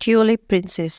Tulip princess.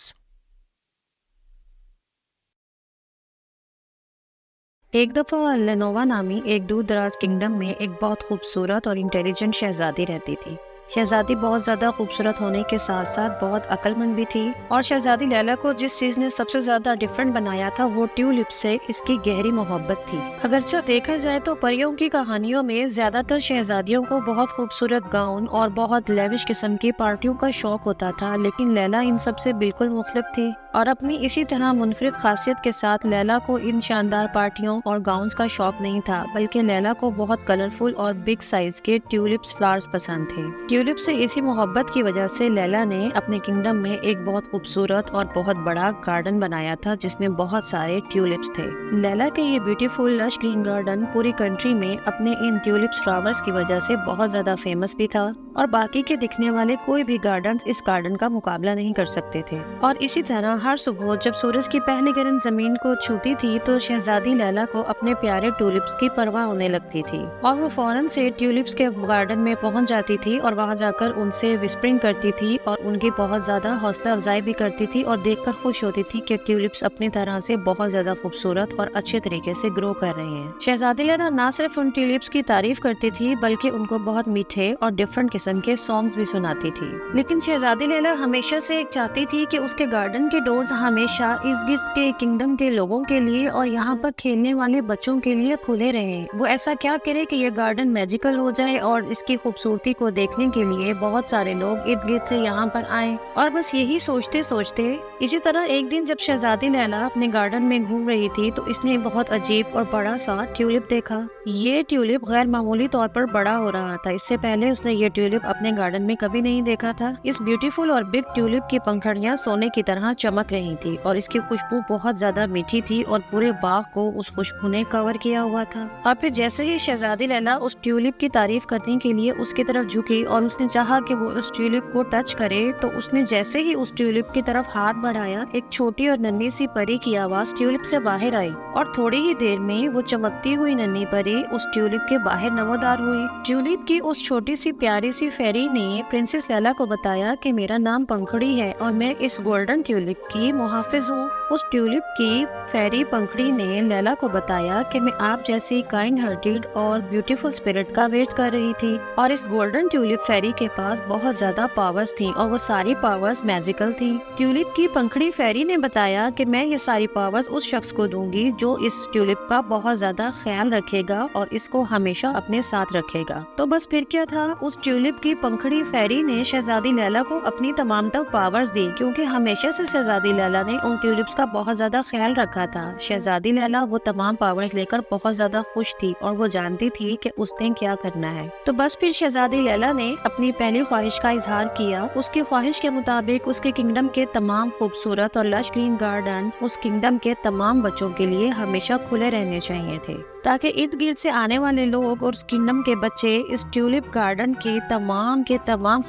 ایک دفعہ لینووا نامی ایک دور دراز کنگڈم میں ایک بہت خوبصورت اور انٹیلیجنٹ شہزادی رہتی تھی۔ شہزادی بہت زیادہ خوبصورت ہونے کے ساتھ ساتھ بہت عقل مند بھی تھی، اور شہزادی لیلا کو جس چیز نے سب سے زیادہ ڈفرینٹ بنایا تھا وہ ٹیولپ سے اس کی گہری محبت تھی۔ اگرچہ دیکھا جائے تو پریوں کی کہانیوں میں زیادہ تر شہزادیوں کو بہت خوبصورت گاؤن اور بہت لیوش قسم کی پارٹیوں کا شوق ہوتا تھا، لیکن لیلا ان سب سے بالکل مختلف تھی، اور اپنی اسی طرح منفرد خاصیت کے ساتھ لیلا کو ان شاندار پارٹیوں اور گاؤنز کا شوق نہیں تھا، بلکہ لیلا کو بہت کلرفل اور بگ سائز کے ٹیولپس فلاورز پسند تھے۔ ٹیولپ سے اسی محبت کی وجہ سے لیلا نے اپنے کنگڈم میں ایک بہت خوبصورت اور بہت بڑا گارڈن بنایا تھا جس میں بہت سارے ٹیولپس تھے۔ لیلا کے یہ بیوٹیفل لش گرین گارڈن پوری کنٹری میں اپنے ان ٹیولپس فلاورز کی وجہ سے بہت زیادہ فیمس بھی تھا، اور باقی کے دکھنے والے کوئی بھی گارڈنز اس گارڈن کا مقابلہ نہیں کر سکتے تھے۔ اور اسی طرح ہر صبح جب سورج کی پہلی کرن زمین کو چھوتی تھی تو شہزادی لیلا کو اپنے پیارے ٹیولپس کی پرواہ ہونے لگتی تھی، اور وہ فوراً سے ٹیولپس کے گارڈن میں پہنچ جاتی تھی اور وہاں جا کر ان سے وسپرنگ کرتی تھی اور ان کی بہت زیادہ حوصلہ افزائی بھی کرتی تھی، اور دیکھ کر خوش ہوتی تھی کہ ٹیولپس اپنی طرح سے بہت زیادہ خوبصورت اور اچھے طریقے سے گرو کر رہے ہیں۔ شہزادی لیلا نہ صرف ان ٹیولپس کی تعریف کرتی تھی بلکہ ان کو بہت میٹھے اور ڈفرنٹ قسم کے سانگز بھی سناتی تھی، لیکن شہزادی لیلا ہمیشہ سے چاہتی تھی کہ اس کے گارڈن کے ڈورز ہمیشہ ارد گرد کے کنگڈم کے لوگوں کے لیے اور یہاں پر کھیلنے والے بچوں کے لیے کھلے رہیں۔ وہ ایسا کیا کرے کہ یہ گارڈن میجیکل ہو جائے اور اس کی خوبصورتی کو دیکھنے کے لیے بہت سارے لوگ ارد گرد سے یہاں پر آئیں، اور بس یہی سوچتے سوچتے اسی طرح ایک دن جب شہزادی لیلا اپنے گارڈن میں گھوم رہی تھی تو اس نے بہت عجیب اور بڑا سا ٹیولپ دیکھا۔ یہ ٹیولپ غیر معمولی طور پر بڑا ہو رہا تھا، اس سے پہلے اس نے یہ ٹیولپ اپنے گارڈن میں کبھی نہیں دیکھا تھا۔ اس بیوٹیفل اور بگ ٹیولپ کی پنکھڑیاں سونے کی طرح چمک رہی تھی، اور اس کی خوشبو بہت زیادہ میٹھی تھی اور پورے باغ کو اس خوشبو نے کور کیا ہوا تھا۔ اور پھر جیسے ہی شہزادی لیلا اس ٹیولپ کی تعریف کرنے کے لیے اس کی طرف جھکی اور اس نے چاہا کہ وہ اس ٹیولپ کو ٹچ کرے، تو اس نے جیسے ہی اس ٹیولپ کی طرف ہاتھ بڑھایا، ایک چھوٹی اور ننھی سی پری کی آواز ٹیولپ سے باہر آئی، اور تھوڑی ہی دیر میں وہ چمکتی ہوئی ننھی پری اس ٹیولپ کے باہر نمودار ہوئی۔ ٹیولپ کی اس چھوٹی سی پیاری سی فیری نے پرنسس لیلا کو بتایا کہ میرا نام پنکھڑی ہے اور میں اس گولڈن ٹیولپ کی محافظ ہوں۔ اس ٹیولپ کی فیری پنکھڑی نے لیلا کو بتایا کہ میں آپ جیسی کائنڈ ہارٹیڈ اور بیوٹیفل اسپرٹ کا ویٹ کر رہی تھی، اور اس گولڈن ٹیولپ فیری کے پاس بہت زیادہ پاورز تھیں اور وہ ساری پاورز میجیکل تھیں۔ ٹیولپ کی پنکھڑی فیری نے بتایا کہ میں یہ ساری پاورز اس شخص کو دوں گی جو اس ٹیولپ کا بہت زیادہ خیال رکھے گا اور اس کو ہمیشہ اپنے ساتھ رکھے گا۔ تو بس پھر کیا تھا، اس ٹیولپ کی پنکھڑی فیری نے شہزادی لیلا کو اپنی تمام تر پاورز دی، کیونکہ ہمیشہ سے شہزادی لیلا نے ان ٹیولپس کا بہت زیادہ خیال رکھا تھا۔ شہزادی لیلا وہ تمام پاورز لے کر بہت زیادہ خوش تھی اور وہ جانتی تھی کہ اس نے کیا کرنا ہے۔ تو بس پھر شہزادی لیلا نے اپنی پہلی خواہش کا اظہار کیا۔ اس کی خواہش کے مطابق اس کے کنگڈم کے تمام خوبصورت اور لش گرین گارڈن اس کنگڈم کے تمام بچوں کے لیے ہمیشہ کھلے رہنے چاہیے تھے، تاکہ ارد گرد سے آنے والے لوگ اور اس کنگڈم کے بچے اس ٹیولپ گارڈن کی تمام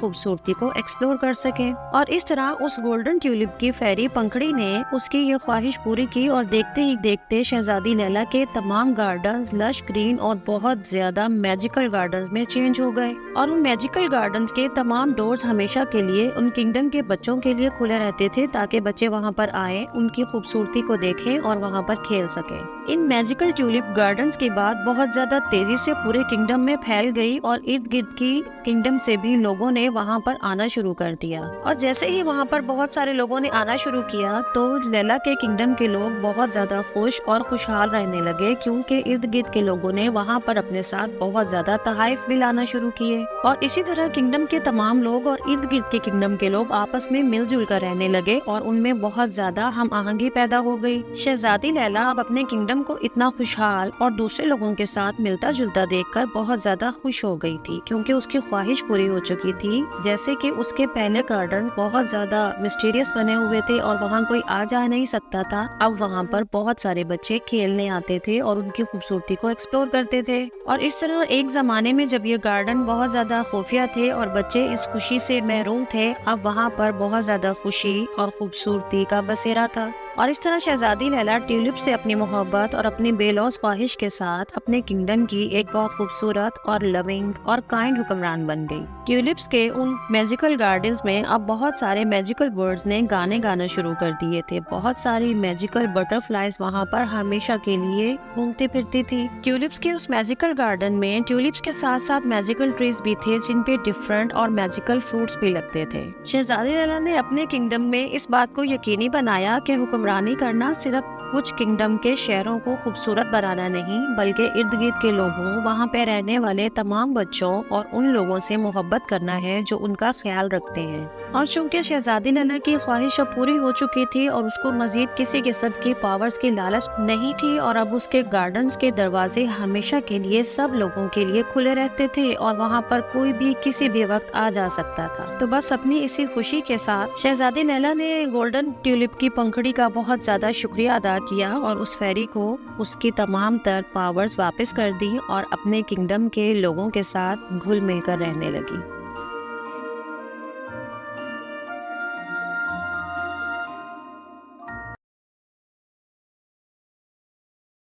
خوبصورتی کو ایکسپلور کر سکیں۔ اور اس طرح اس گولڈن ٹیولپ کی فیری پنکھڑی نے اس کی یہ خواہش پوری کی، اور دیکھتے ہی دیکھتے شہزادی لیلا کے تمام گارڈنز لش گرین اور بہت زیادہ میجیکل گارڈنز میں چینج ہو گئے، اور ان میجیکل گارڈنز کے تمام ڈورز ہمیشہ کے لیے ان کنگڈم کے بچوں کے لیے کھلے رہتے تھے، تاکہ بچے وہاں پر آئیں، ان کی خوبصورتی کو دیکھیں اور وہاں پر کھیل سکیں۔ ان میجیکل ٹیولپ گارڈنز کی بات بہت زیادہ تیزی سے پورے کنگڈم میں پھیل گئی، اور ارد گرد کی کنگڈم سے بھی لوگوں نے وہاں پر آنا شروع کر دیا، اور جیسے ہی وہاں پر بہت سارے لوگوں نے آنا شروع کیا تو لیلا کے کنگڈم کے لوگ بہت زیادہ خوش اور خوشحال رہنے لگے، کیونکہ ارد گرد کے لوگوں نے وہاں پر اپنے ساتھ بہت زیادہ تحائف بھی لانا شروع کیے، اور اسی طرح کنگڈم کے تمام لوگ اور ارد گرد کے کنگڈم کے لوگ آپس میں مل جل کر رہنے لگے، اور ان میں بہت زیادہ ہم آہنگی پیدا ہو گئی۔ شہزادی لیلا اب اپنے کنگڈم کو اتنا خوشحال اور دوسرے لوگوں کے ساتھ ملتا جلتا دیکھ کر بہت زیادہ خوش ہو گئی تھی، کیونکہ اس کی خواہش پوری ہو چکی تھی۔ جیسے کہ اس کے پہلے گارڈن بہت زیادہ مسٹیریس بنے ہوئے تھے اور وہاں کوئی آ جا نہیں سکتا تھا، اب وہاں پر بہت سارے بچے کھیلنے آتے تھے اور ان کی خوبصورتی کو ایکسپلور کرتے تھے۔ اور اس طرح ایک زمانے میں جب یہ گارڈن بہت زیادہ خفیہ تھے اور بچے اس خوشی سے محروم تھے، اب وہاں پر بہت زیادہ خوشی اور خوبصورتی کا بسیرا تھا۔ اور اس طرح شہزادی لیلا ٹیولپ سے اپنی محبت اور اپنی بے لوث خواہش کے ساتھ اپنے کنگڈم کی ایک بہت خوبصورت اور لونگ اور کائنڈ حکمران بن گئی۔ ٹیولپس کے ان میجیکل گارڈنز میں اب بہت سارے میجیکل برڈز نے گانے گانا شروع کر دیے تھے۔ بہت ساری میجیکل بٹر فلائز وہاں پر ہمیشہ کے لیے گھومتی پھرتی تھی۔ ٹیولپس کے اس میجیکل گارڈن میں ٹیولپس کے ساتھ ساتھ میجیکل ٹریز بھی تھے جن پہ ڈفرنٹ اور میجیکل فروٹس بھی لگتے تھے۔ شہزادی لیلا نے اپنے کنگڈم میں اس بات کو یقینی بنایا کہ حکمرانی کرنا صرف کچھ کنگڈم کے شہروں کو خوبصورت بنانا نہیں، بلکہ ارد گرد کے لوگوں، وہاں پہ رہنے والے تمام بچوں اور ان لوگوں سے محبت کرنا ہے جو ان کا خیال رکھتے ہیں۔ اور چونکہ شہزادی لیلا کی خواہش اب پوری ہو چکی تھی اور اس کو مزید کسی قسم کی پاورز کی لالچ نہیں تھی، اور اب اس کے گارڈنز کے دروازے ہمیشہ کے لیے سب لوگوں کے لیے کھلے رہتے تھے اور وہاں پر کوئی بھی کسی بھی وقت آ جا سکتا تھا۔ تو بس اپنی اسی خوشی کے ساتھ شہزادی لیلا نے گولڈن ٹیولپ کی پنکھڑی کا بہت زیادہ شکریہ ادا کیا اور اس فیری کو اس کی تمام تر پاورز واپس کر دی اور اپنے کنگڈم کے لوگوں کے ساتھ گھل مل کر رہنے لگی۔